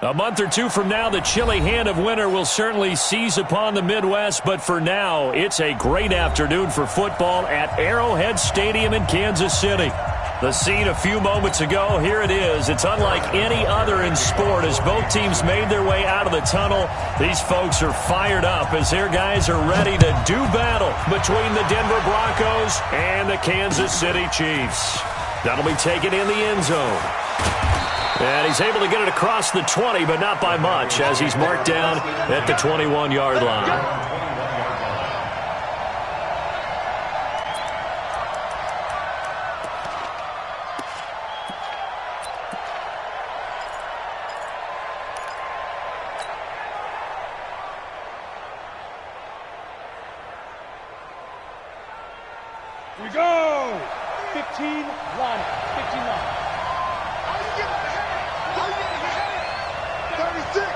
A month or two from now, the chilly hand of winter will certainly seize upon the Midwest, but for now, it's a great afternoon for football at Arrowhead Stadium in Kansas City. The scene a few moments ago, here it is. It's unlike any other in sport as both teams made their way out of the tunnel. These folks are fired up as their guys are ready to do battle between the Denver Broncos and the Kansas City Chiefs. That'll be taken in the end zone. And he's able to get it across the 20, but not by much, as he's marked down at the 21-yard line. We go! 15 line. 15 line. 36.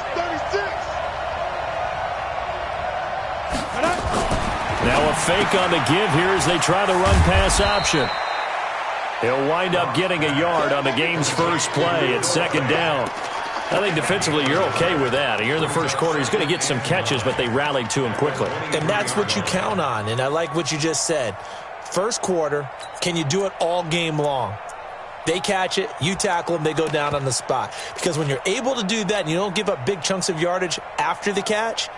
Now a fake on the give here as they try the run-pass option. He'll wind up getting a yard on the game's first play at second down. I think defensively you're okay with that. Here in the first quarter, he's going to get some catches, but they rallied to him quickly. And that's what you count on, and I like what you just said. First quarter, can you do it all game long? They catch it, you tackle them, they go down on the spot. Because when you're able to do that and you don't give up big chunks of yardage after the catch,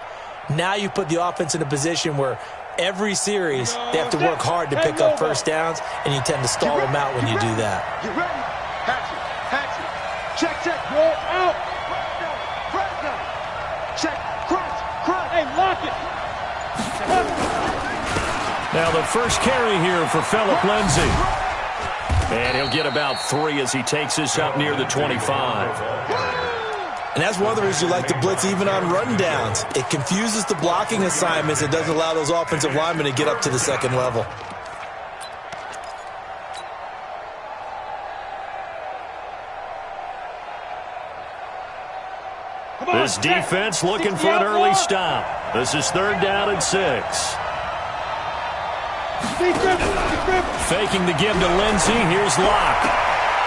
now you put the offense in a position where every series they have to work hard to pick up first downs, and you tend to stall them out when you do that. Get ready. Hatch it. Check. Roll out. Check. Crunch. Hey, lock it. Now the first carry here for Phillip Lindsay. And he'll get about 3 as he takes this up near the 25. And that's one of the reasons you like to blitz even on run downs. It confuses the blocking assignments. It doesn't allow those offensive linemen to get up to the second level. This defense looking for an early stop. This is 3rd down and 6. Faking the give to Lindsay. Here's Locke.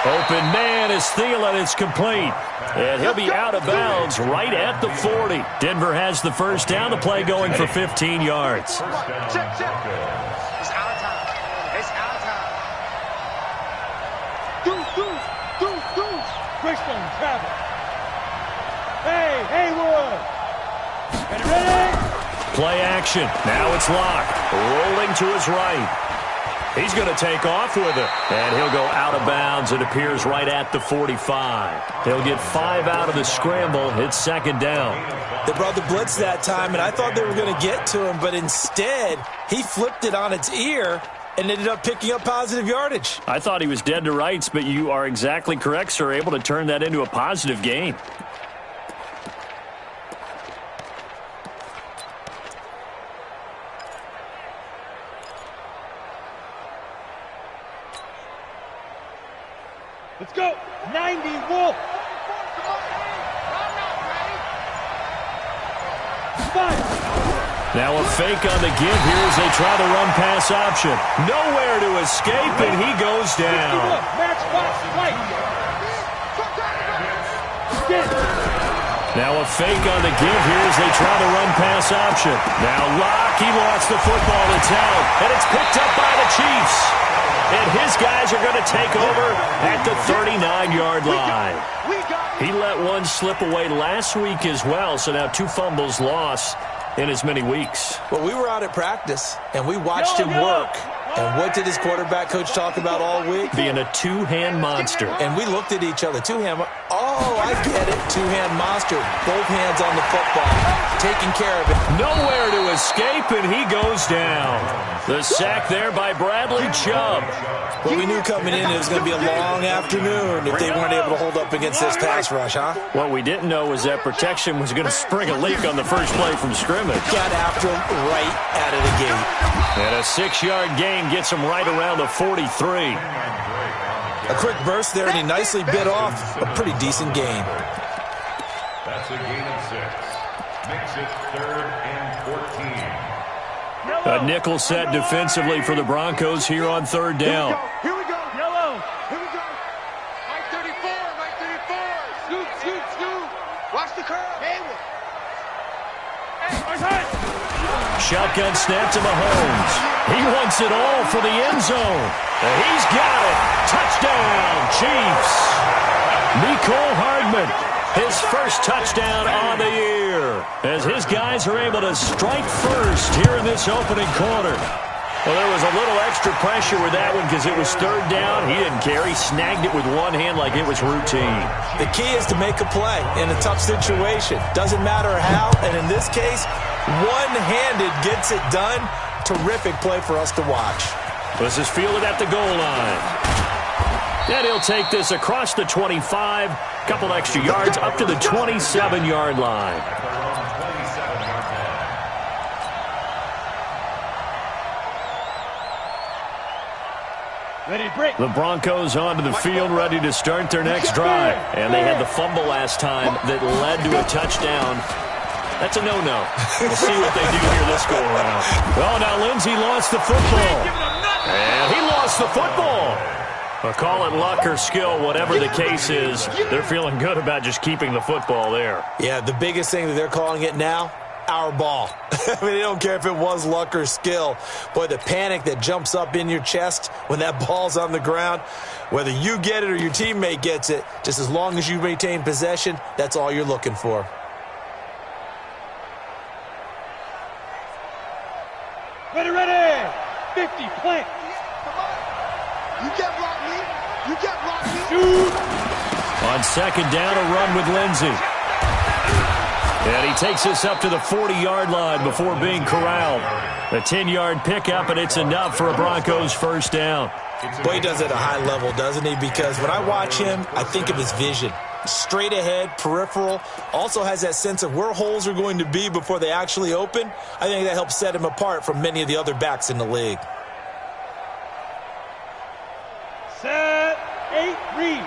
Open man is Thielen. It's complete. And he'll be out of bounds right at the 40. Denver has the first down. The play going for 15 yards. Check. It's out of time. Deuce. Greystone, travel. Hey, Haywood. Ready? Play action. Now it's Locke. Rolling to his right. He's going to take off with it. And he'll go out of bounds. It appears right at the 45. He'll get 5 out of the scramble. It's 2nd down. They brought the blitz that time, and I thought they were going to get to him, but instead he flipped it on its ear and ended up picking up positive yardage. I thought he was dead to rights, but you are exactly correct, sir. Able to turn that into a positive gain. Let's go. 90, Wolf. 5. Now a fake on the give here as they try the run-pass option. Nowhere to escape, and he goes down. Matchbox right. Now a fake on the give here as they try the run-pass option. Now Locke, he lost the football. It's out, and it's picked up by the Chiefs. And his guys are going to take over at the 39-yard line. He let one slip away last week as well, so now 2 fumbles lost in as many weeks. Well, we were out at practice, and we watched him work. And what did his quarterback coach talk about all week? Being a 2-hand monster. And we looked at each other. 2-hand. Oh, I get it. 2-hand monster. Both hands on the football. Taking care of it. Nowhere to escape, and he goes down. The sack there by Bradley Chubb. Well, we knew coming in it was going to be a long afternoon if they weren't able to hold up against this pass rush, huh? What we didn't know was that protection was going to spring a leak on the first play from scrimmage. Got after him right out of the gate. And a 6-yard gain gets him right around the 43. A quick burst there, and he nicely bit off a pretty decent gain. That's a gain of 6. Makes it 3rd and 14. A nickel set defensively for the Broncos here on 3rd down. Here we go. Yellow. Here we go. Mike 34. Scoop. Watch the curve. Hayward. Shotgun snap to Mahomes. He wants it all for the end zone. He's got it. Touchdown, Chiefs. Mecole Hardman, his first touchdown on the year, as his guys are able to strike first here in this opening quarter. Well, there was a little extra pressure with that one because it was third down. He didn't care. He snagged it with one hand like it was routine. The key is to make a play in a tough situation. Doesn't matter how, and in this case, one-handed gets it done. Terrific play for us to watch. This is fielded at the goal line. And he'll take this across the 25, couple extra yards up to the 27-yard line. Ready to break. The Broncos onto the field, ready to start their next drive. And they had the fumble last time that led to a touchdown. That's a no-no. We'll see what they do here this go-around. Oh, now Lindsey lost the football. And he lost the football. Well, call it luck or skill, whatever the case is. They're feeling good about just keeping the football there. Yeah, the biggest thing that they're calling it now, our ball. I mean, they don't care if it was luck or skill. Boy, the panic that jumps up in your chest when that ball's on the ground, whether you get it or your teammate gets it, just as long as you retain possession, that's all you're looking for. Ready, ready. 50, plant. You can't block me. You can't block me. Shoot. On second down, a run with Lindsey. And he takes us up to the 40-yard line before being corralled. A 10-yard pickup, and it's enough for a Broncos first down. Boy, he does it at a high level, doesn't he? Because when I watch him, I think of his vision. Straight ahead, peripheral, also has that sense of where holes are going to be before they actually open. I think that helps set him apart from many of the other backs in the league. Set, 8, read.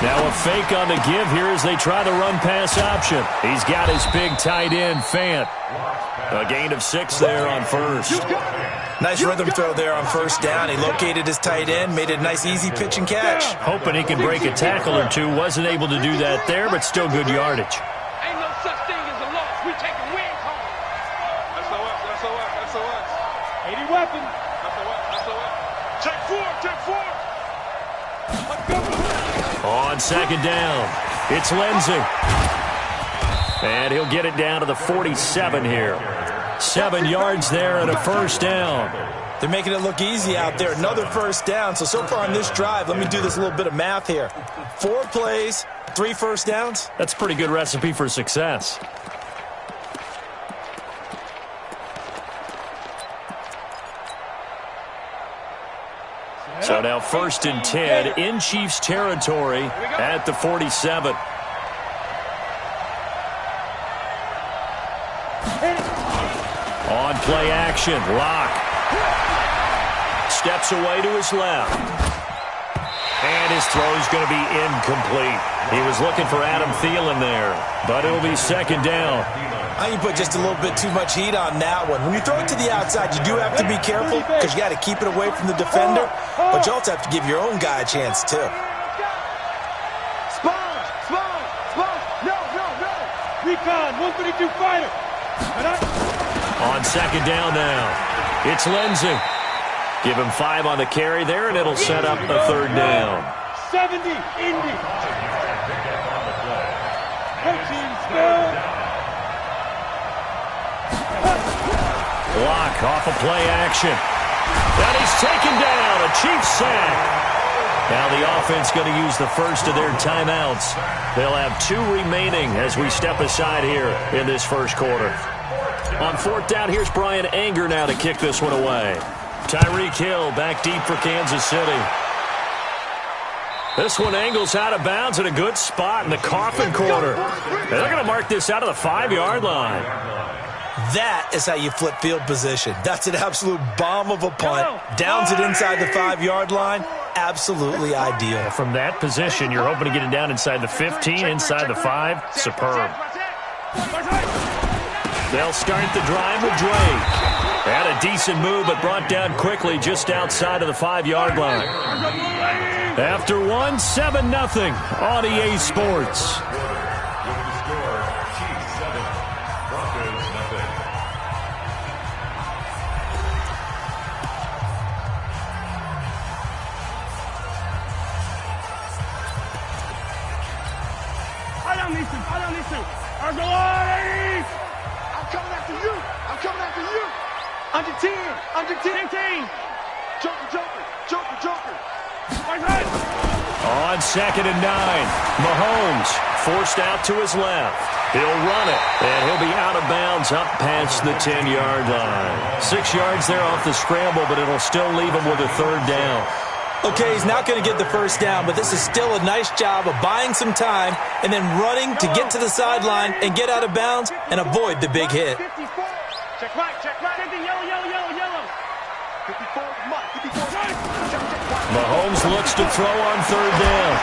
Now a fake on the give here as they try the run-pass option. He's got his big tight end, Fant. A gain of 6 there on first. Nice rhythm throw there on first down. He located his tight end, made it a nice, easy pitch and catch. Hoping he can break a tackle or two. Wasn't able to do that there, but still good yardage. Ain't no such thing as a loss. We taking wins home. SOS. 80 weapons. SOS. Check 4. Let's go. On second down, it's Lindsey. And he'll get it down to the 47 here. 7 yards there and a first down. They're making it look easy out there. Another first down. So far on this drive, let me do this little bit of math here. 4 plays, 3 first downs. That's a pretty good recipe for success. So now 1st and 10 in Chiefs territory at the 47. On play action, Locke. Steps away to his left. And his throw is going to be incomplete. He was looking for Adam Thielen there, but it'll be second down. I think you put just a little bit too much heat on that one. When you throw it to the outside, you do have to be careful because you got to keep it away from the defender, but you also have to give your own guy a chance too. Sponge. No. Recon, 132 fighter. On second down now, it's Lindsey. Give him 5 on the carry there, and it'll set up a third down. 70, Indy. Coaching spell. Block off a play action. And he's taken down. A Chiefs sack. Now the offense going to use the first of their timeouts. They'll have 2 remaining as we step aside here in this first quarter. On 4th down, here's Brian Anger now to kick this one away. Tyreek Hill back deep for Kansas City. This one angles out of bounds at a good spot in the coffin corner. And they're going to mark this out of the 5-yard line. That is how you flip field position. That's an absolute bomb of a punt. Downs it inside the 5-yard line. Absolutely ideal. From that position, you're hoping to get it down inside the 15, inside the 5. Superb. They'll start the drive with Drake. Had a decent move, but brought down quickly just outside of the 5-yard line. After one, 7-0 on EA Sports. I'm coming after you. I'm coming after you. Under 10. Under 10. 10. Joker. On 2nd and 9, Mahomes forced out to his left. He'll run it, and he'll be out of bounds up past the 10-yard line. 6 yards there off the scramble, but it'll still leave him with a 3rd down. Okay, he's not going to get the 1st down, but this is still a nice job of buying some time and then running to get to the sideline and get out of bounds and avoid the big hit. Check right. Yellow. 54, Mahomes looks to throw on 3rd down.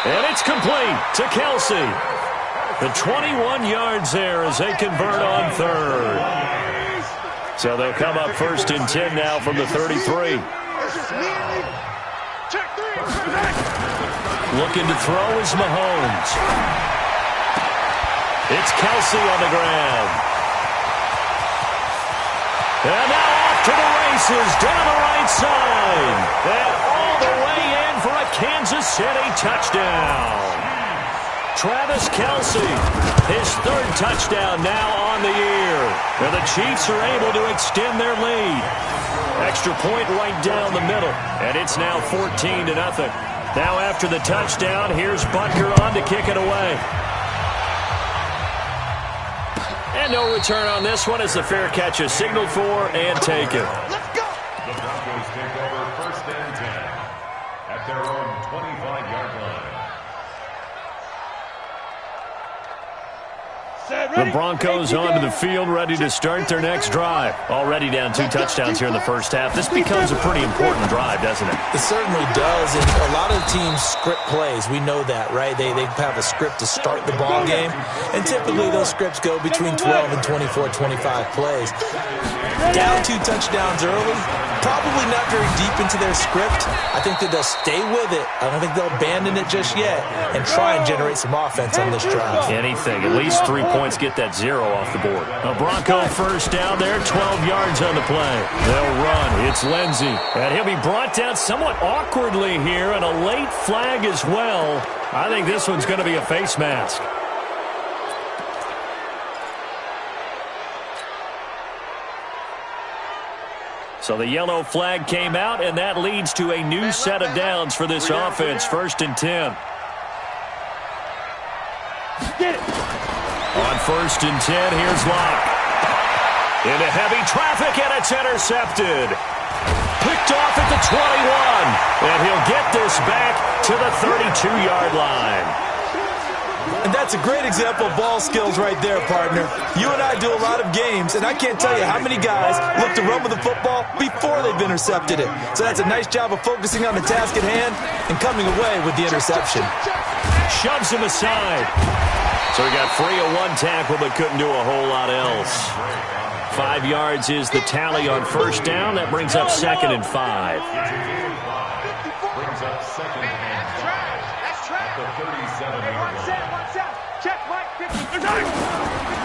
And it's complete to Kelsey. The 21 yards there as they convert on 3rd. So they'll come up 1st and 10 now from the 33. Looking to throw is Mahomes. It's Kelsey on the ground. And now off to the races down the right side. And all the way in for a Kansas City touchdown. Travis Kelsey, his 3rd touchdown now on the year. And the Chiefs are able to extend their lead. Extra point right down the middle. And it's now 14-0. Now after the touchdown, here's Butker on to kick it away. And no return on this one as the fair catch is signaled for and taken. Let's go. The Broncos take over 1st and 10 at their own 25-yard line. The Broncos onto the field, ready to start their next drive. Already down 2 touchdowns here in the 1st half. This becomes a pretty important drive, doesn't it? It certainly does, and a lot of teams script plays. We know that, right? They have a script to start the ball game, and typically those scripts go between 12 and 24, 25 plays. Down 2 touchdowns early, probably not very deep into their script. I think that they'll stay with it. I don't think they'll abandon it just yet and try and generate some offense on this drive. Anything, at least 3 points, get that 0 off the board. A Bronco 1st down there, 12 yards on the play. They'll run. It's Lindsey. And he'll be brought down somewhat awkwardly here, and a late flag as well. I think this one's going to be a face mask. So the yellow flag came out, and that leads to a new set of downs for this offense. 1st and 10. Get it. On 1st and 10, here's Locke. Into heavy traffic, and it's intercepted. Picked off at the 21. And he'll get this back to the 32-yard line. And that's a great example of ball skills right there, partner. You and I do a lot of games, and I can't tell you how many guys look to run with the football before they've intercepted it. So that's a nice job of focusing on the task at hand and coming away with the interception. Shoves him aside. So he got free of 1 tackle but couldn't do a whole lot else. 5 yards is the tally on 1st down. That brings up 2nd and 5. Brings up 2nd and 5 at the 37-yard line.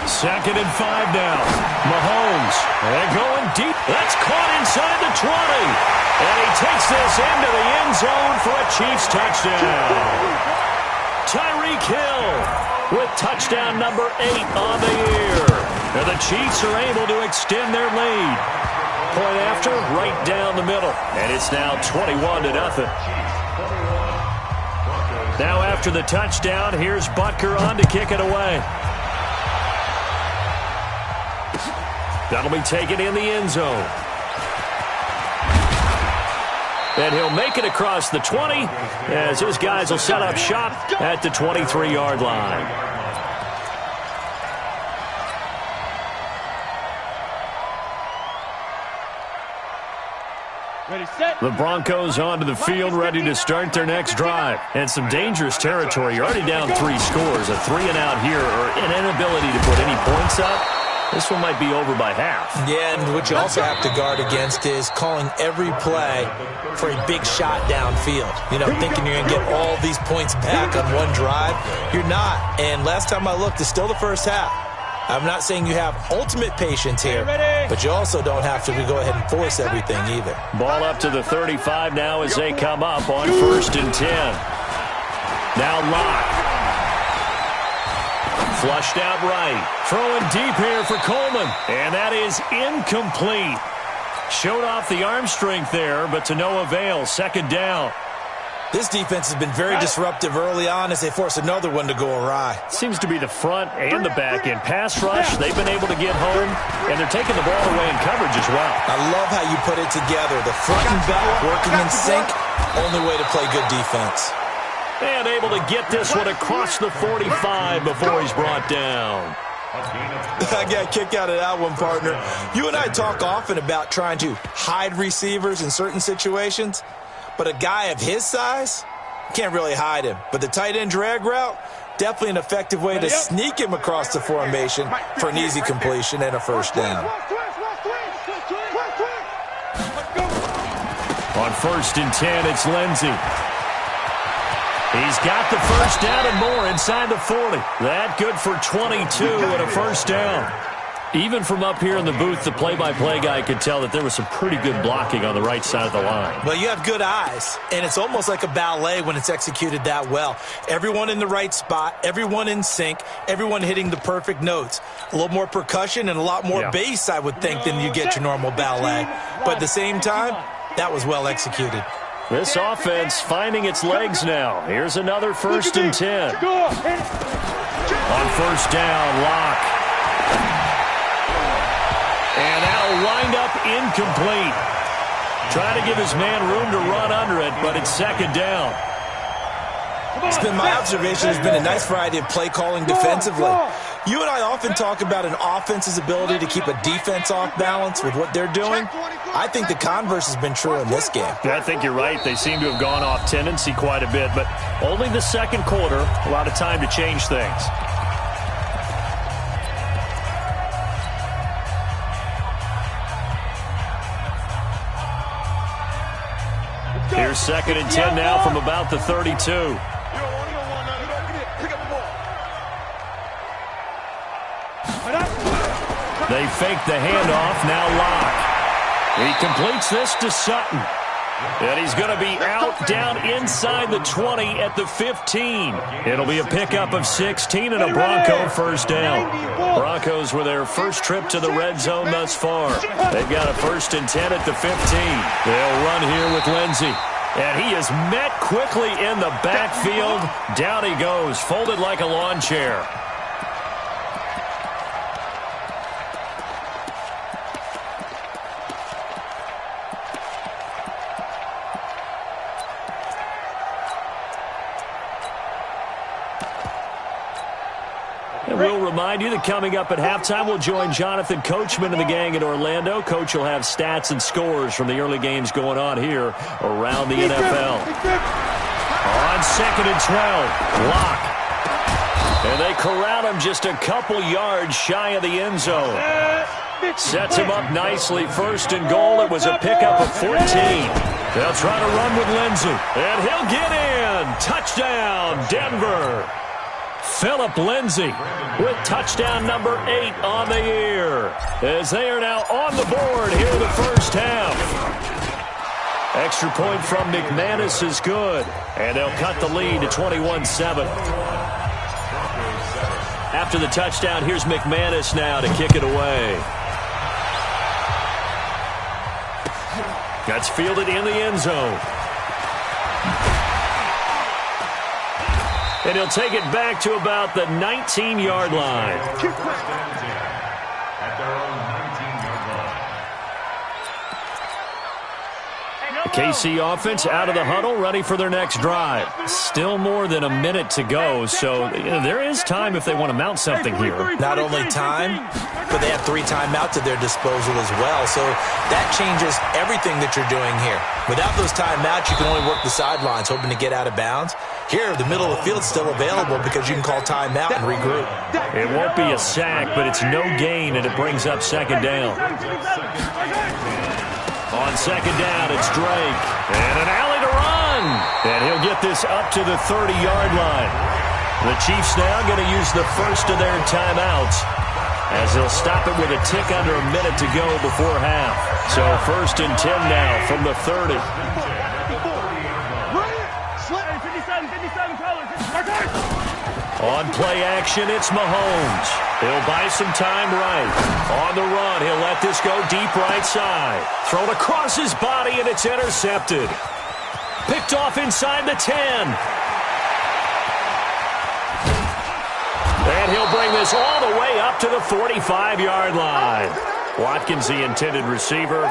Second and 5 now. Mahomes. And going deep. That's caught inside the 20. And he takes this into the end zone for a Chiefs touchdown. Tyreek Hill with touchdown number 8 on the year. And the Chiefs are able to extend their lead. Point after, right down the middle. And it's now 21-0. Now after the touchdown, here's Butker on to kick it away. That'll be taken in the end zone. And he'll make it across the 20 as his guys will set up shop at the 23-yard line. The Broncos onto the field, ready to start their next drive. And some dangerous territory. You're already down 3 scores. A 3-and-out here, or an inability to put any points up. This one might be over by half. Yeah, and what you also have to guard against is calling every play for a big shot downfield. You know, thinking you're going to get all these points back on one drive. You're not. And last time I looked, it's still the first half. I'm not saying you have ultimate patience here, but you also don't have to go ahead and force everything either. Ball up to the 35 now as they come up on 1st and 10. Now Locke. Flushed out right. Throwing deep here for Coleman. And that is incomplete. Showed off the arm strength there, but to no avail. 2nd down. This defense has been very disruptive early on as they force another one to go awry. Seems to be the front and the back end. Pass rush, they've been able to get home, and they're taking the ball away in coverage as well. I love how you put it together. The front and back working in sync, only way to play good defense. And able to get this one across the 45 before he's brought down. I got a kick out of that one, partner. You and I talk often about trying to hide receivers in certain situations, but a guy of his size, can't really hide him. But the tight end drag route, definitely an effective way to sneak him across the formation for an easy completion and a 1st down. On 1st and 10, it's Lindsey. He's got the 1st down and more inside the 40. That good for 22 and a 1st down. Even from up here in the booth, the play-by-play guy could tell that there was some pretty good blocking on the right side of the line. Well, you have good eyes, and it's almost like a ballet when it's executed that well. Everyone in the right spot, everyone in sync, everyone hitting the perfect notes. A little more percussion and a lot more bass, I would think, than you get your normal ballet. But at the same time, that was well executed. This offense finding its legs now. Here's another 1st and 10. On 1st down, Locke. And that'll wind up incomplete. Trying to give his man room to run under it, but it's 2nd down. It's been my observation there's been a nice variety of play calling defensively. You and I often talk about an offense's ability to keep a defense off balance with what they're doing. I think the converse has been true in this game. I think you're right. They seem to have gone off tendency quite a bit, but only the 2nd quarter, a lot of time to change things. Here's 2nd and 10 now from about the 32. They fake the handoff, now Locke. He completes this to Sutton. And he's going to be out down inside the 20 at the 15. It'll be a pickup of 16 and a Bronco 1st down. Broncos were their first trip to the red zone thus far. They've got a 1st and 10 at the 15. They'll run here with Lindsey. And he is met quickly in the backfield. Down he goes, folded like a lawn chair. And we'll remind you that coming up at halftime, we'll join Jonathan Coachman and the gang in Orlando. Coach will have stats and scores from the early games going on here around the NFL. On 2nd and 12, Locke. And they corral him just a couple yards shy of the end zone. Sets him up nicely. 1st and goal. It was a pickup of 14. They'll try to run with Lindsey. And he'll get in. Touchdown, Denver. Philip Lindsey with touchdown number 8 on the year. As they are now on the board here in the 1st half. Extra point from McManus is good. And they'll cut the lead to 21-7. After the touchdown, here's McManus now to kick it away. That's fielded in the end zone. And he'll take it back to about the 19-yard line. At their own 19-yard line. The KC offense out of the huddle, ready for their next drive. Still more than a minute to go, so there is time if they want to mount something here. Not only time, but they have 3 timeouts at their disposal as well, so that changes everything that you're doing here. Without those timeouts, you can only work the sidelines, hoping to get out of bounds. Here, the middle of the field is still available because you can call timeout and regroup. It won't be a sack, but it's no gain, and it brings up second down. On second down, it's Drake. And an alley to run. And he'll get this up to the 30-yard line. The Chiefs now going to use the first of their timeouts, as they'll stop it with a tick under a minute to go before half. So 1st and 10 now from the 30. On play action, it's Mahomes. He'll buy some time right. On the run, he'll let this go deep right side. Thrown across his body, and it's intercepted. Picked off inside the 10. And he'll bring this all the way up to the 45-yard line. Watkins, the intended receiver.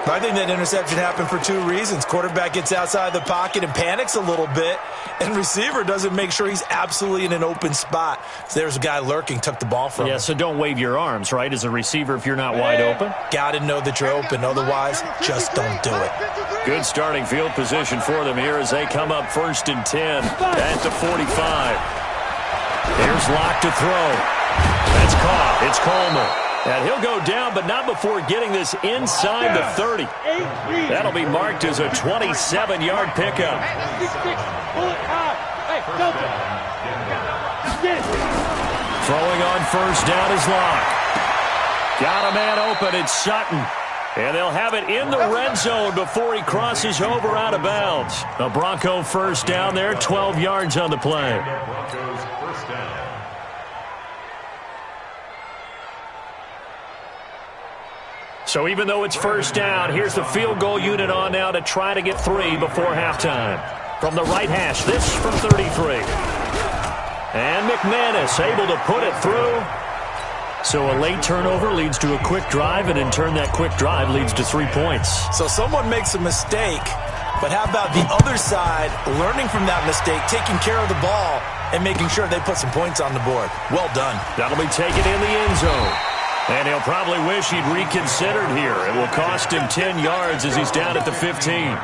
I think that interception happened for 2 reasons. Quarterback gets outside the pocket and panics a little bit, and receiver doesn't make sure he's absolutely in an open spot. So there's a guy lurking, took the ball from him. Yeah, so don't wave your arms, right, as a receiver if you're not wide open? Got to know that you're open. Otherwise, just don't do it. Good starting field position for them here as they come up 1st and 10 at the 45. Here's Locke to throw. That's caught. It's Coleman. And he'll go down, but not before getting this inside the 30. That'll be marked as a 27-yard pickup. Throwing on 1st down is Locke. Got a man open. It's Sutton. And they'll have it in the red zone before he crosses over out of bounds. A Bronco 1st down there, 12 yards on the play. So even though it's 1st down, here's the field goal unit on now to try to get 3 before halftime. From the right hash, this from 33. And McManus able to put it through. So a late turnover leads to a quick drive, and in turn that quick drive leads to 3 points. So someone makes a mistake, but how about the other side learning from that mistake, taking care of the ball, and making sure they put some points on the board? Well done. That'll be taken in the end zone. And he'll probably wish he'd reconsidered here. It will cost him 10 yards as he's down at the 15.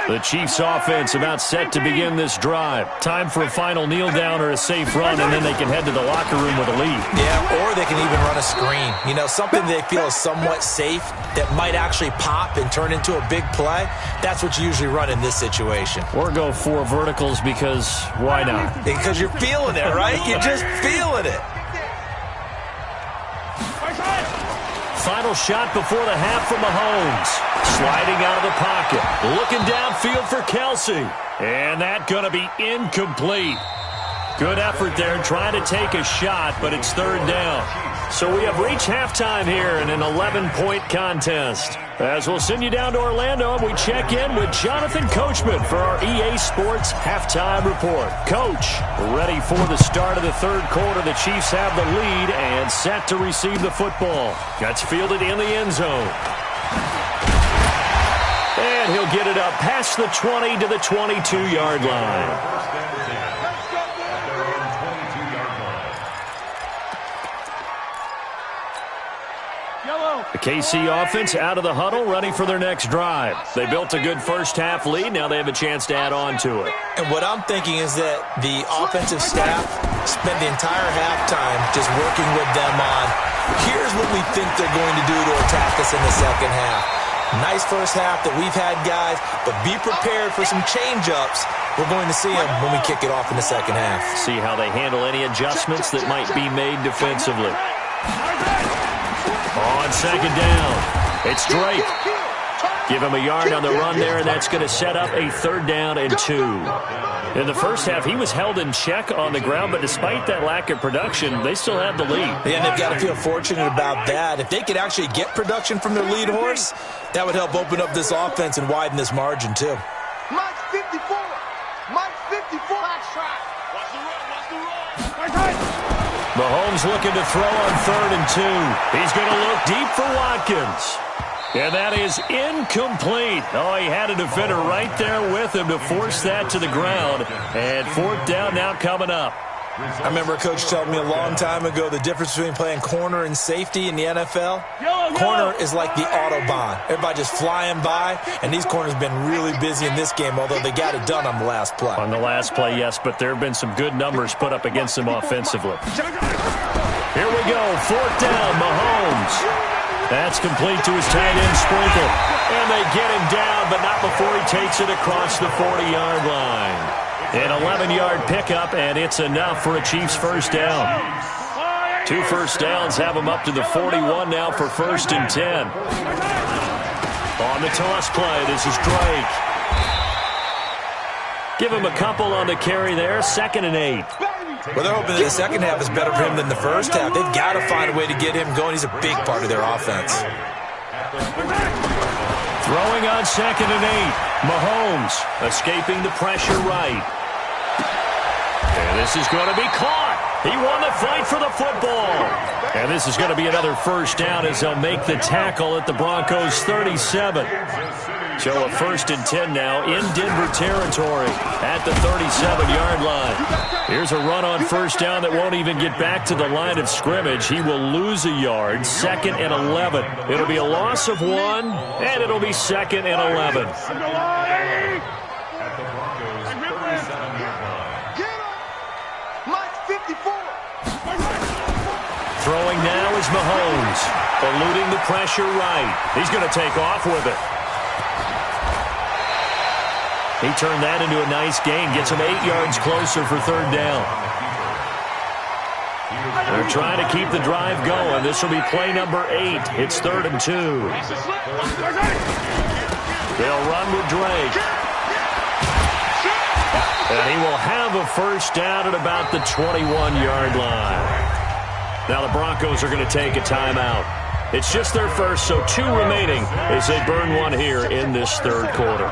The Chiefs offense about set to begin this drive. Time for a final kneel down or a safe run, and then they can head to the locker room with a lead. Yeah, or they can even run a screen. You know, something they feel is somewhat safe that might actually pop and turn into a big play. That's what you usually run in this situation. Or go 4 verticals because why not? Because you're feeling it, right? You're just feeling it. Final shot before the half from Mahomes. Sliding out of the pocket. Looking downfield for Kelsey. And that going to be incomplete. Good effort there trying to take a shot, but it's 3rd down. So we have reached halftime here in an 11-point contest. As we'll send you down to Orlando, and we check in with Jonathan Coachman for our EA Sports Halftime Report. Coach, ready for the start of the 3rd quarter. The Chiefs have the lead and set to receive the football. Gets fielded in the end zone. And he'll get it up past the 20 to the 22-yard line. The KC offense out of the huddle, ready for their next drive. They built a good first-half lead. Now they have a chance to add on to it. And what I'm thinking is that the offensive staff spent the entire halftime just working with them on, here's what we think they're going to do to attack us in the second half. Nice first half that we've had, guys, but be prepared for some change-ups. We're going to see them when we kick it off in the second half. See how they handle any adjustments that might be made defensively. On second down, it's Drake. Give him a yard on the run there, and that's going to set up a 3rd down and 2. In the first half, he was held in check on the ground, but despite that lack of production, they still have the lead. Yeah, and they've got to feel fortunate about that. If they could actually get production from their lead horse, that would help open up this offense and widen this margin, too. Mike's 54. Mike's 54. Watch the run. Mahomes looking to throw on 3rd and 2. He's going to look deep for Watkins. And that is incomplete. Oh, he had a defender right there with him to force that to the ground. And 4th down now coming up. I remember a coach telling me a long time ago the difference between playing corner and safety in the NFL. Corner is like the Autobahn. Everybody just flying by, and these corners have been really busy in this game, although they got it done on the last play. On the last play, yes, but there have been some good numbers put up against them offensively. Here we go, 4th down, Mahomes. That's complete to his tight end, Sprinkle. And they get him down, but not before he takes it across the 40-yard line. An 11-yard pickup, and it's enough for a Chiefs 1st down. 2 first downs have him up to the 41 now for 1st and 10. On the toss play, this is Drake. Give him a couple on the carry there, 2nd and 8. Well, they're hoping that the second half is better for him than the first half. They've got to find a way to get him going. He's a big part of their offense. Throwing on 2nd and 8. Mahomes escaping the pressure right. And this is going to be caught. He won the fight for the football. And this is going to be another 1st down as they'll make the tackle at the Broncos 37. So a 1st and 10 now in Denver territory at the 37-yard line. Here's a run on 1st down that won't even get back to the line of scrimmage. He will lose a yard, 2nd and 11. It'll be a loss of 1, and it'll be 2nd and 11. At the Broncos' 37-yard line. Mike 54. Throwing now is Mahomes, eluding the pressure right. He's going to take off with it. He turned that into a nice gain, gets him 8 yards closer for 3rd down. They're trying to keep the drive going. This will be play number 8. It's 3rd and 2. They'll run with Drake. And he will have a 1st down at about the 21-yard line. Now the Broncos are going to take a timeout. It's just their first, so 2 remaining as they burn one here in this 3rd quarter.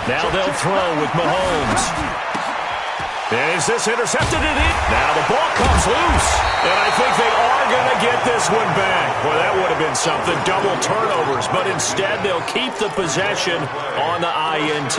Now they'll throw with Mahomes. Is this intercepted? Now the ball comes loose. And I think they are going to get this one back. Well, that would have been something. Double turnovers. But instead, they'll keep the possession on the INT.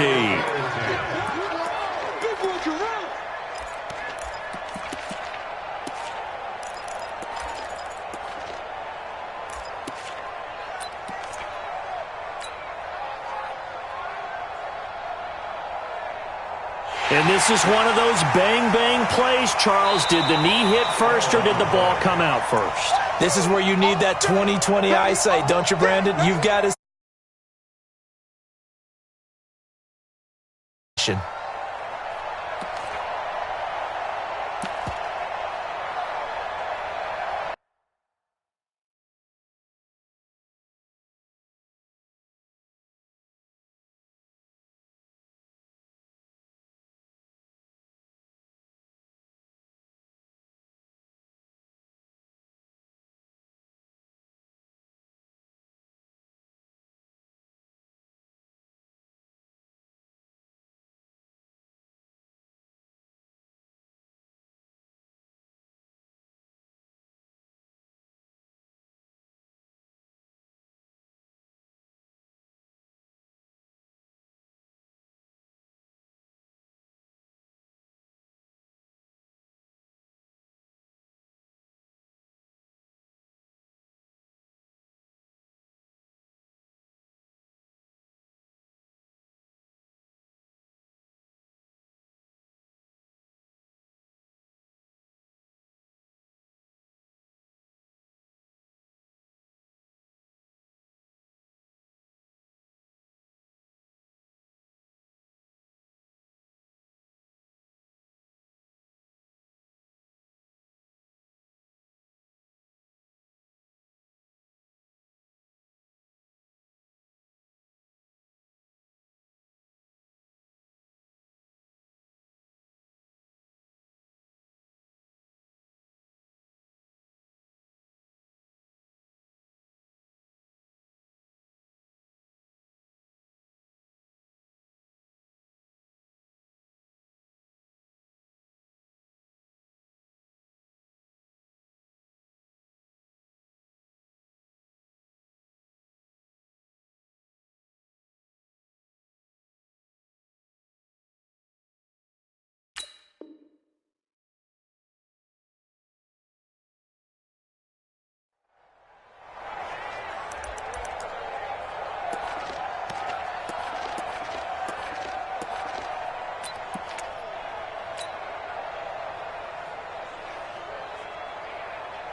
And this is one of those bang-bang plays, Charles. Did the knee hit first or did the ball come out first? This is where you need that 20/20 eyesight, don't you, Brandon? You've got to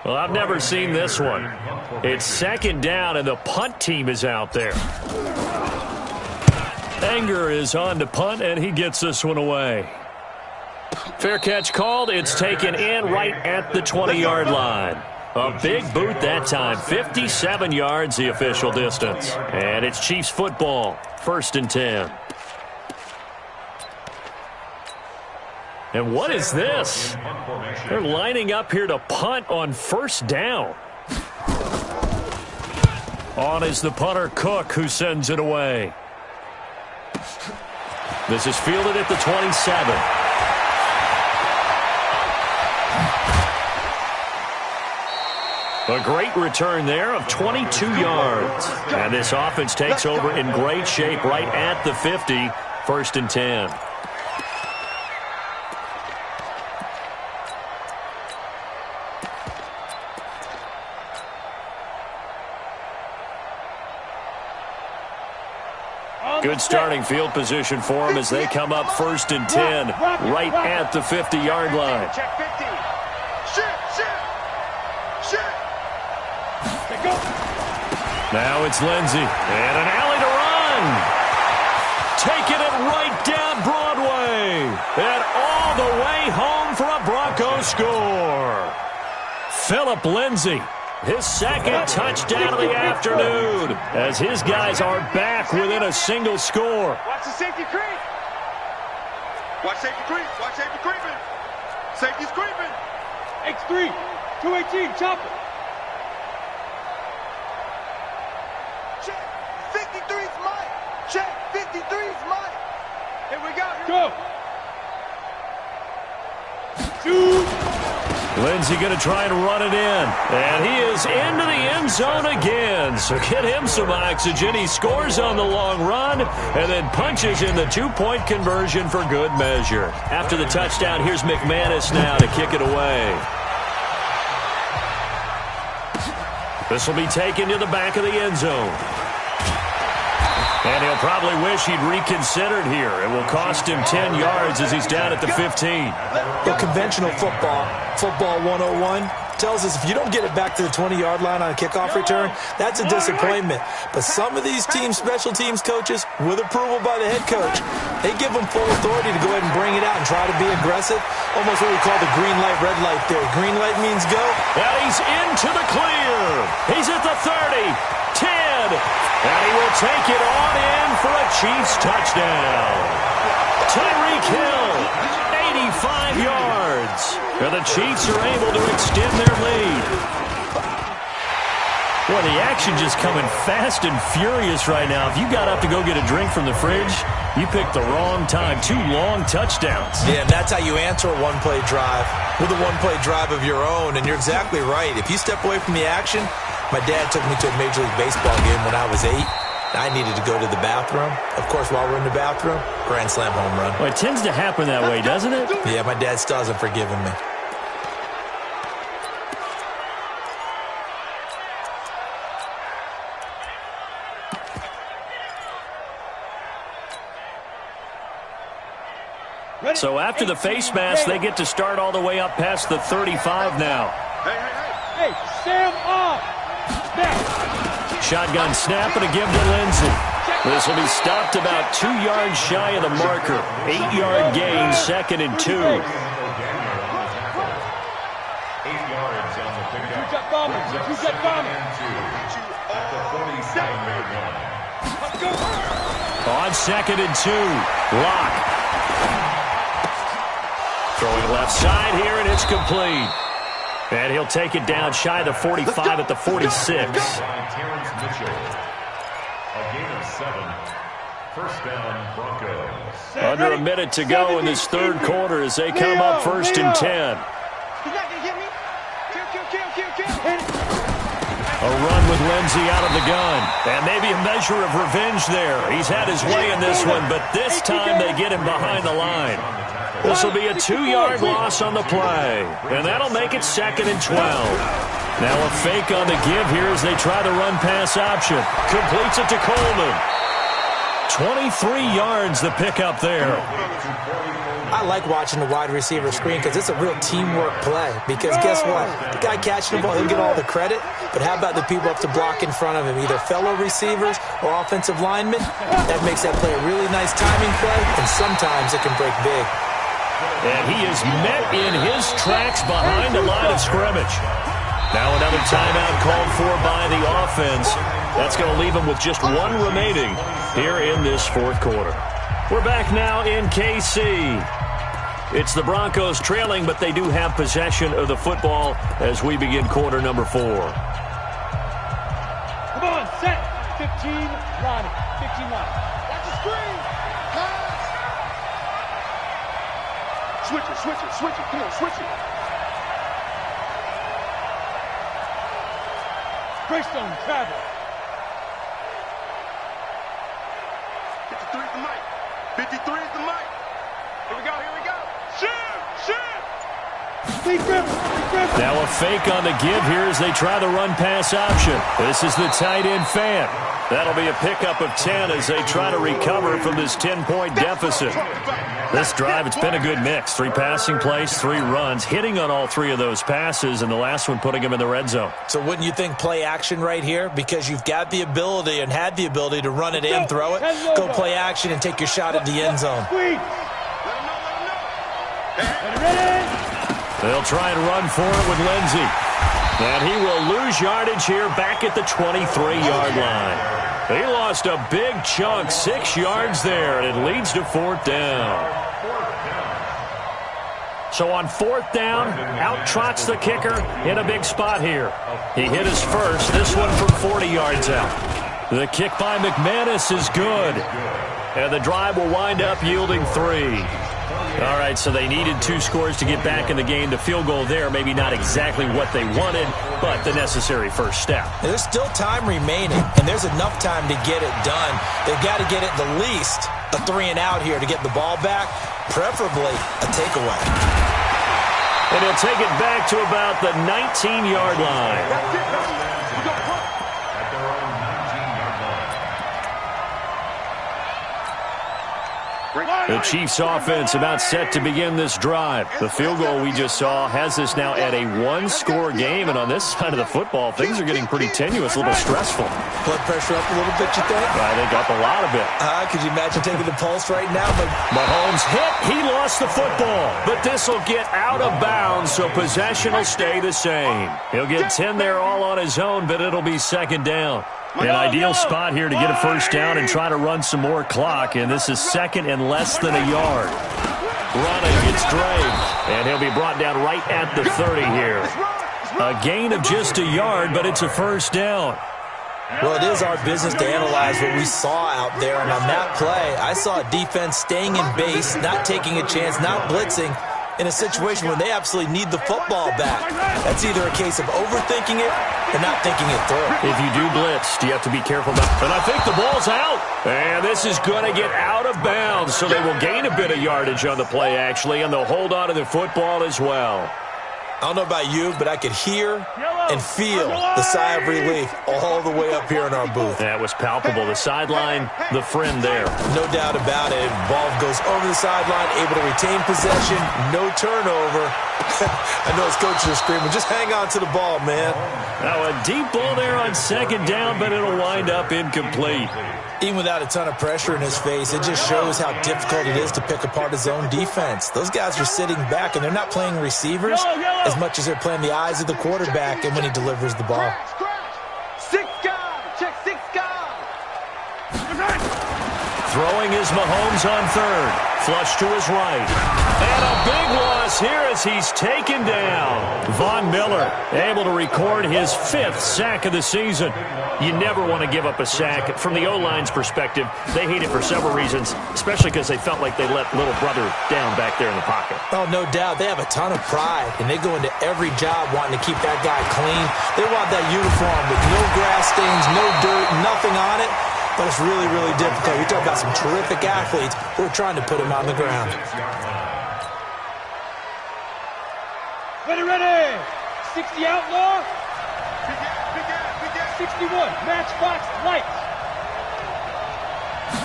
Well, I've never seen this one. It's second down, and the punt team is out there. Anger is on to punt, and he gets this one away. Fair catch called. It's taken in right at the 20-yard line. A big boot that time. 57 yards, the official distance. And it's Chiefs football. 1st and 10. And what is this? They're lining up here to punt on 1st down. On is the punter, Cook, who sends it away. This is fielded at the 27. A great return there of 22 yards. And this offense takes over in great shape right at the 50. 1st and 10. Good starting field position for them as they come up 1st and 10 right at the 50-yard line. Check 50. Shoot. Now it's Lindsey. And an alley to run. Taking it right down Broadway. And all the way home for a Bronco score. Phillip Lindsey. His 2nd touchdown of the afternoon as his guys are back within a single score. Watch the safety creep. Watch safety creep. Watch safety creeping. Safety's creeping. X3. 218. Chop it. Check. 53's mine. Check. 53's mine. Here we go. Go. Shoot. Lindsey going to try and run it in. And he is into the end zone again. So get him some oxygen. He scores on the long run and then punches in the 2-point conversion for good measure. After the touchdown, here's McManus now to kick it away. This will be taken to the back of the end zone. And he'll probably wish he'd reconsidered here. It will cost him 10 yards as he's down at the 15. Well, conventional football 101, tells us if you don't get it back to the 20-yard line on a kickoff return, that's a disappointment. But some of these teams, special teams coaches, with approval by the head coach, they give them full authority to go ahead and bring it out and try to be aggressive. Almost what we call the green light, red light theory. Green light means go. And he's into the clear. He's at the 30, 10, and he will take it on in for a Chiefs touchdown. Tyreek Hill, 85 yards. And the Chiefs are able to extend their lead. Boy, the action just coming fast and furious right now. If you got up to go get a drink from the fridge, you picked the wrong time. 2 long touchdowns. Yeah, and that's how you answer a one-play drive with a one-play drive of your own. And you're exactly right. If you step away from the action, my dad took me to a Major League Baseball game when I was 8. I needed to go to the bathroom. Of course, while we're in the bathroom, grand slam home run. Well, it tends to happen that way, doesn't it? Yeah, my dad still hasn't forgiven me. So after the face mask, they get to start all the way up past the 35 now. Hey, Sam off. Snap. Shotgun snap and a give to Lindsey. This will be stopped about 2 yards shy of the marker. 8-yard gain, 2nd and 2. 8 yards on the pickup. You got bombers. You got bombers. At the 47-yard line. Let's go. On 2nd and 2. Lock. Throwing left side here, and it's complete. And he'll take it down shy of the 45 at the 46. Terrence Mitchell. A gain of 7. First down, Broncos. Under a minute to go in this third quarter as they come up 1st and 10. He's not going to get me. Kill. A run with Lindsey out of the gun. And maybe a measure of revenge there. He's had his way in this one, but this time they get him behind the line. This will be a 2-yard loss on the play. And that'll make it 2nd and 12. Now a fake on the give here as they try the run-pass option. Completes it to Coleman. 23 yards the pickup there. I like watching the wide receiver screen because it's a real teamwork play. Because guess what? The guy catching the ball, he'll get all the credit. But how about the people up to block in front of him, either fellow receivers or offensive linemen? That makes that play a really nice timing play, and sometimes it can break big. And he is met in his tracks behind the line of scrimmage. Now another timeout called for by the offense. That's going to leave him with just one remaining here in this fourth quarter. We're back now in KC. It's the Broncos trailing, but they do have possession of the football as we begin quarter number 4. Come on, set. 15, Ronnie. 15 line. That's the screen. Pass. Switch it, switch it, switch it. Come on, switch it. Greystone, travel. 53 is the mic. 53 is the mic. Here we go, here we go. Shoot! Now a fake on the give here as they try the run-pass option. This is the tight end fan. That'll be a pickup of 10 as they try to recover from this 10-point deficit. This drive, it's been a good mix. 3 passing plays, 3 runs, hitting on all 3 of those passes, and the last one putting him in the red zone. So wouldn't you think play action right here? Because you've got the ability and had the ability to run it and throw it. Go play action and take your shot at the end zone. They'll try and run for it with Lindsey. And he will lose yardage here back at the 23-yard line. He lost a big chunk, 6 yards there, and it leads to 4th down. So on 4th down, out trots the kicker in a big spot here. He hit his first, this one from 40 yards out. The kick by McManus is good. And the drive will wind up yielding 3. All right, so they needed 2 scores to get back in the game. The field goal there, maybe not exactly what they wanted, but the necessary first step. There's still time remaining, and there's enough time to get it done. They've got to get it the least a 3-and-out here to get the ball back, preferably a takeaway. And he'll take it back to about the 19-yard line. The Chiefs offense about set to begin this drive. The field goal we just saw has us now at a 1-score game, and on this side of the football, things are getting pretty tenuous, a little stressful. Blood pressure up a little bit, you think? I think up a lot of it. Could you imagine taking the pulse right now? But Mahomes hit. He lost the football, but this will get out of bounds, so possession will stay the same. He'll get 10 there all on his own, but it'll be 2nd down. An ideal spot here to get a first down and try to run some more clock, and this is 2nd and less than a yard. Running, it's Drake, and he'll be brought down right at the 30 here. A gain of just a yard, but it's a first down. Well, it is our business to analyze what we saw out there, and on that play, I saw a defense staying in base, not taking a chance, not blitzing, in a situation where they absolutely need the football back. That's either a case of overthinking it or not thinking it through. If you do blitz, do you have to be careful about it? And I think the ball's out. And this is going to get out of bounds, so they will gain a bit of yardage on the play, actually, and they'll hold on to the football as well. I don't know about you, but I could hear and feel the sigh of relief all the way up here in our booth. That was palpable. The sideline, the friend there. No doubt about it. Ball goes over the sideline, able to retain possession, no turnover. I know his coaches are screaming, just hang on to the ball, man. Now a deep ball there on 2nd down, but it'll wind up incomplete. Even without a ton of pressure in his face, it just shows how difficult it is to pick apart his own defense. Those guys are sitting back, and they're not playing receivers as much as they're playing the eyes of the quarterback and when he delivers the ball. 6 guys. Check 6 guys. Throwing is Mahomes on 3rd. Flush to his right. And a big loss here as he's taken down. Von Miller able to record his 5th sack of the season. You never want to give up a sack. From the O-line's perspective, they hate it for several reasons, especially because they felt like they let little brother down back there in the pocket. Oh, no doubt. They have a ton of pride, and they go into every job wanting to keep that guy clean. They want that uniform with no grass stains, no dirt, nothing on it. But it's really, really difficult. We talk about some terrific athletes who are trying to put him on the ground. Ready. 60 outlaw. 61, matchbox lights.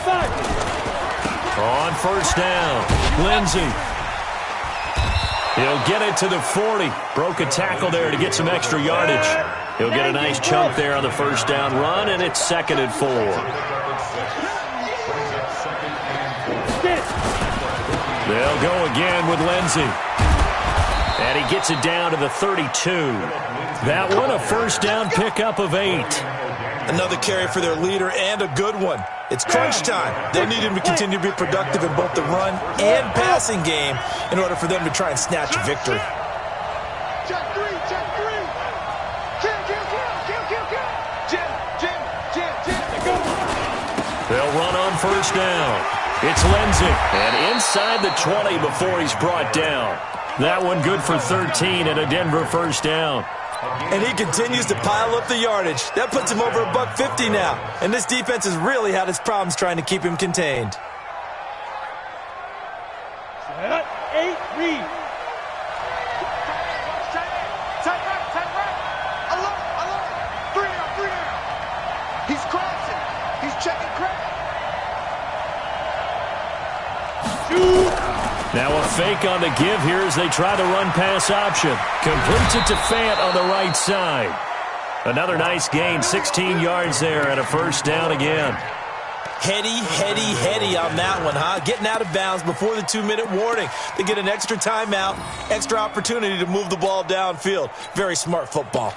5. On 1st down, Lindsey He'll get it to the 40. Broke a tackle there to get some extra yardage. He'll get a nice chunk there on the first down run, and it's 2nd and 4. They'll go again with Lindsey. And he gets it down to the 32. That one a first down pickup of 8. Another carry for their leader and a good one. It's crunch time. They need him to continue to be productive in both the run and passing game in order for them to try and snatch a victory. Check 3, check 3. Jim. They'll run on first down. It's Lindsey. And inside the 20 before he's brought down. That one good for 13 and a Denver first down. And he continues to pile up the yardage. That puts him over $150 now. And this defense has really had its problems trying to keep him contained. 8, read. Tight right. Alone. 3 down. He's crossing. He's checking crack. Now a fake on the give here as they try the run-pass option. Completes it to Fant on the right side. Another nice gain, 16 yards there and a first down again. Heady on that one, huh? Getting out of bounds before the 2-minute warning. They get an extra timeout, extra opportunity to move the ball downfield. Very smart football.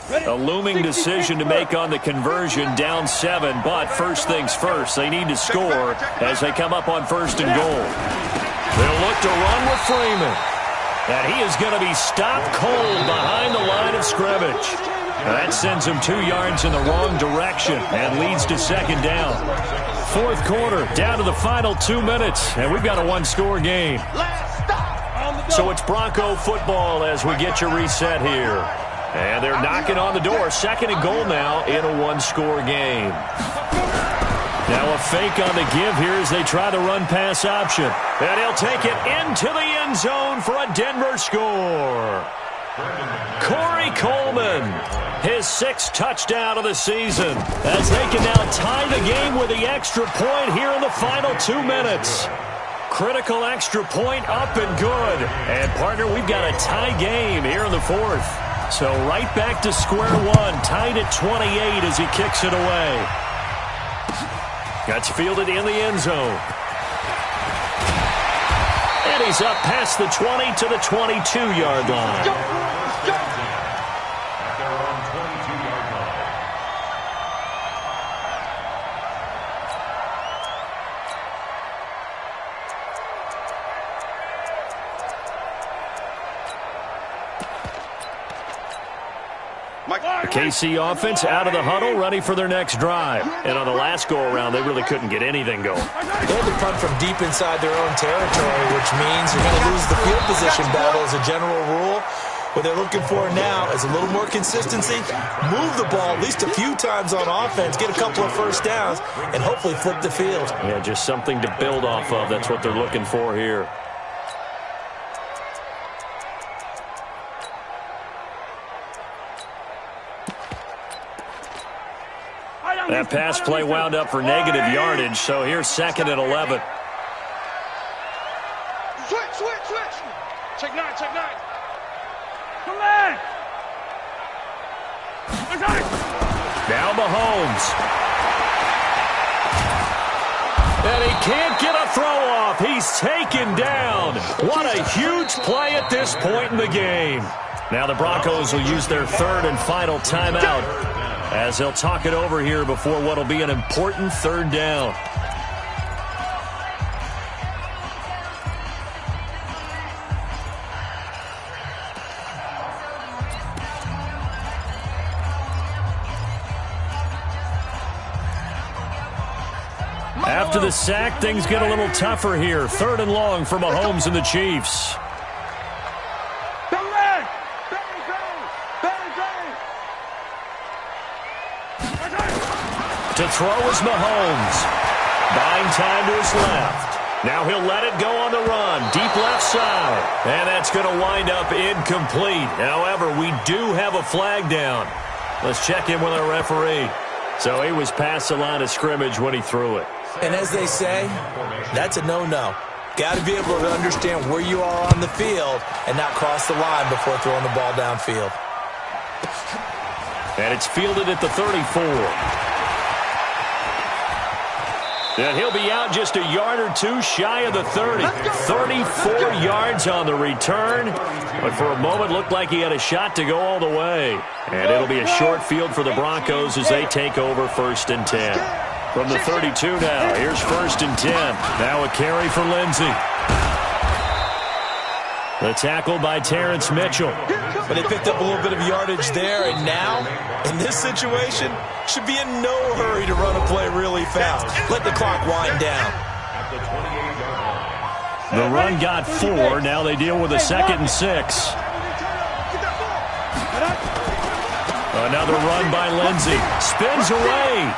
A looming decision to make on the conversion, down 7, but first things first, they need to score as they come up on 1st and goal. They'll look to run with Freeman. And he is going to be stopped cold behind the line of scrimmage. That sends him 2 yards in the wrong direction and leads to 2nd down. 4th quarter, down to the final 2 minutes, and we've got a 1-score game. So it's Bronco football as we get you reset here. And they're knocking on the door. 2nd and goal now in a 1-score game. Now a fake on the give here as they try the run-pass option. And he'll take it into the end zone for a Denver score. Corey Coleman, his 6th touchdown of the season, as they can now tie the game with the extra point here in the final 2 minutes. Critical extra point up and good. And, partner, we've got a tie game here in the 4th. So right back to square one, tied at 28 as he kicks it away. That's fielded in the end zone. And he's up past the 20 to the 22-yard line. The KC offense out of the huddle, ready for their next drive. And on the last go-around, they really couldn't get anything going. They had to punt from deep inside their own territory, which means you're going to lose the field position battle as a general rule. What they're looking for now is a little more consistency, move the ball at least a few times on offense, get a couple of first downs, and hopefully flip the field. Yeah, just something to build off of. That's what they're looking for here. That pass play wound up for negative yardage, so here's 2nd and 11. Switch. Check 9. Come on. Now Mahomes. And he can't get a throw off. He's taken down. What a huge play at this point in the game. Now the Broncos will use their 3rd and final timeout, as they'll talk it over here before what will be an important 3rd down. After the sack, things get a little tougher here. 3rd and long for Mahomes and the Chiefs. To throw is Mahomes. Buying time to his left. Now he'll let it go on the run. Deep left side. And that's going to wind up incomplete. However, we do have a flag down. Let's check in with our referee. So he was past the line of scrimmage when he threw it. And as they say, that's a no-no. Got to be able to understand where you are on the field and not cross the line before throwing the ball downfield. And it's fielded at the 34. And he'll be out just a yard or two shy of the 30. 34 yards on the return. But for a moment, looked like he had a shot to go all the way. And it'll be a short field for the Broncos as they take over 1st and 10. From the 32 now, here's 1st and 10. Now a carry for Lindsey. The tackle by Terrence Mitchell. But they picked up a little bit of yardage there, and now, in this situation, should be in no hurry to run a play really fast. Let the clock wind down. The run got 4. Now they deal with a 2nd and 6. Another run by Lindsey. Spins away.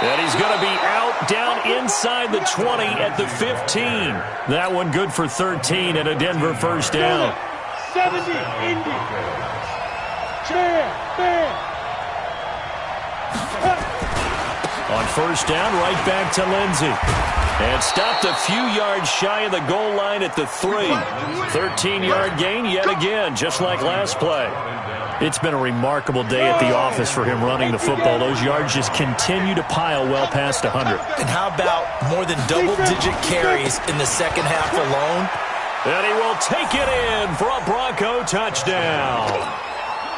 And he's going to be out down inside the 20 at the 15. That one good for 13 and a Denver 1st down. 70, Indy. On 1st down, right back to Lindsey. And stopped a few yards shy of the goal line at the 3. 13-yard gain yet again, just like last play. It's been a remarkable day at the office for him running the football. Those yards just continue to pile well past 100. And how about more than double-digit carries in the second half alone? And he will take it in for a Bronco touchdown.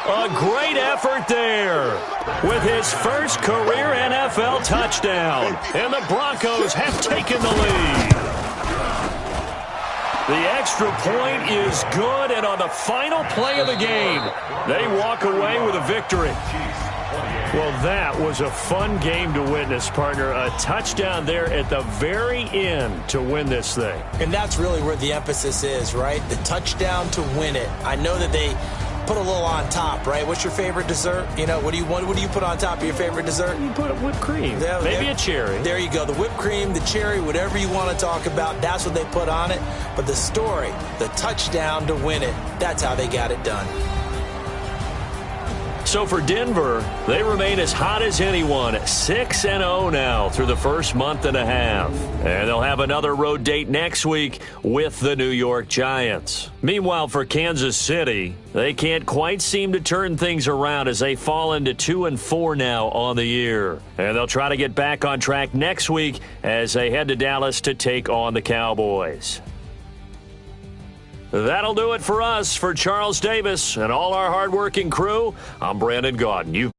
A great effort there with his first career NFL touchdown. And the Broncos have taken the lead. The extra point is good, and on the final play of the game, they walk away with a victory. Well, that was a fun game to witness, partner. A touchdown there at the very end to win this thing. And that's really where the emphasis is, right? The touchdown to win it. I know that they put a little on top, right? What's your favorite dessert? You know, what do you put on top of your favorite dessert? You put whipped cream. Maybe a cherry. There you go. The whipped cream, the cherry, whatever you want to talk about, that's what they put on it. But the story, the touchdown to win it, that's how they got it done. So for Denver, they remain as hot as anyone, 6-0 now through the first month and a half. And they'll have another road date next week with the New York Giants. Meanwhile, for Kansas City, they can't quite seem to turn things around as they fall into 2-4 now on the year. And they'll try to get back on track next week as they head to Dallas to take on the Cowboys. That'll do it for us. For Charles Davis and all our hardworking crew, I'm Brandon Gaudin.